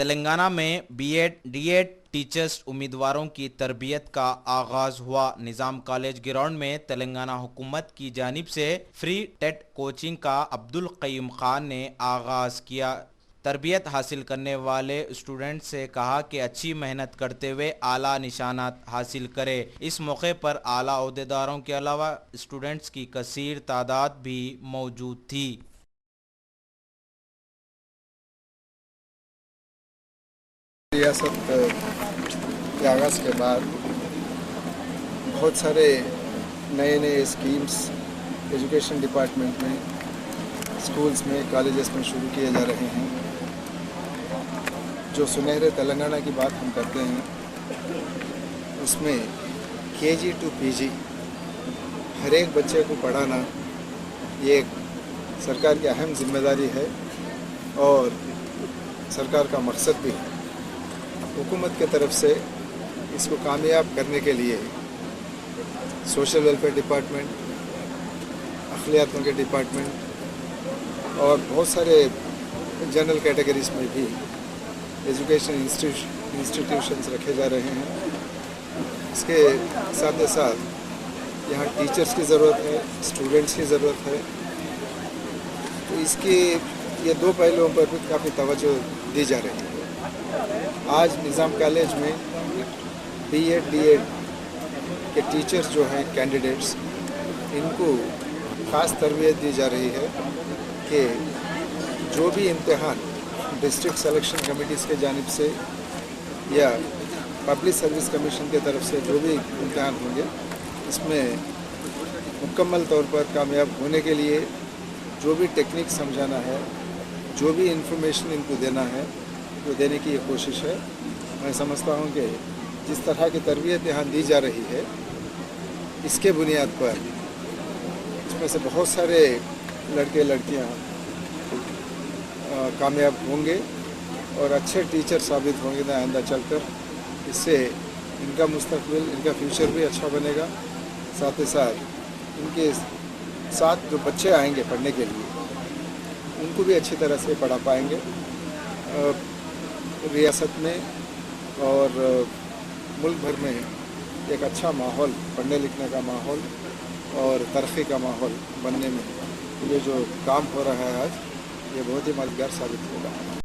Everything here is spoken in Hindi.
तेलंगाना में बीएड डीएड टीचर्स उम्मीदवारों की तरबियत का आगाज हुआ। निज़ाम कॉलेज ग्राउंड में तेलंगाना हुकूमत की जानिब से फ्री टेट कोचिंग का अब्दुल क़य्यूम खान ने आगाज किया। तरबियत हासिल करने वाले स्टूडेंट से कहा कि अच्छी मेहनत करते हुए आला निशानात हासिल करें। इस मौके पर आला ओहदेदारों के अलावा स्टूडेंट्स की कसीर तादाद भी मौजूद थी। रियासत के आगाज़ के बाद बहुत सारे नए नए स्कीम्स एजुकेशन डिपार्टमेंट में, स्कूल्स में, कॉलेजेस में शुरू किए जा रहे हैं। जो सुनहरे तेलंगाना की बात हम करते हैं, उसमें केजी टू पीजी हर एक बच्चे को पढ़ाना ये एक सरकार की अहम जिम्मेदारी है और सरकार का मकसद भी है। हुकूमत के तरफ से इसको कामयाब करने के लिए सोशल वेलफेयर डिपार्टमेंट, अखिलियातों के डिपार्टमेंट और बहुत सारे जनरल कैटेगरीज में भी एजुकेशन इंस्टीट्यूशंस रखे जा रहे हैं। इसके साथ ही साथ यहाँ टीचर्स की ज़रूरत है, स्टूडेंट्स की ज़रूरत है। तो इसकी ये दो पहलुओं पर भी काफ़ी तवज्जो दी जा रही है। आज निज़ाम कॉलेज में बीएड डीएड के टीचर्स जो हैं, कैंडिडेट्स, इनको ख़ास तरबियत दी जा रही है कि जो भी इम्तिहान डिस्ट्रिक्ट सिलेक्शन कमेटीज़ के जानिब से या पब्लिक सर्विस कमीशन की तरफ से जो भी इम्तिहान होंगे, इसमें मुकम्मल तौर पर कामयाब होने के लिए जो भी टेक्निक समझाना है, जो भी इंफॉर्मेशन इनको देना है, वो देने की ये कोशिश है। मैं समझता हूँ कि जिस तरह की तरबियत यहाँ दी जा रही है, इसके बुनियाद पर इसमें से बहुत सारे लड़के लड़कियाँ कामयाब होंगे और अच्छे टीचर साबित होंगे आइंदा चलकर। इससे इनका मुस्तकबिल, इनका फ्यूचर भी अच्छा बनेगा। साथ ही साथ इनके साथ जो बच्चे आएंगे पढ़ने के लिए, उनको भी अच्छी तरह से पढ़ा पाएंगे। रियासत में और मुल्क भर में एक अच्छा माहौल, पढ़ने लिखने का माहौल और तरक्की का माहौल बनने में ये जो काम हो रहा है आज, ये बहुत ही मददगार साबित होगा।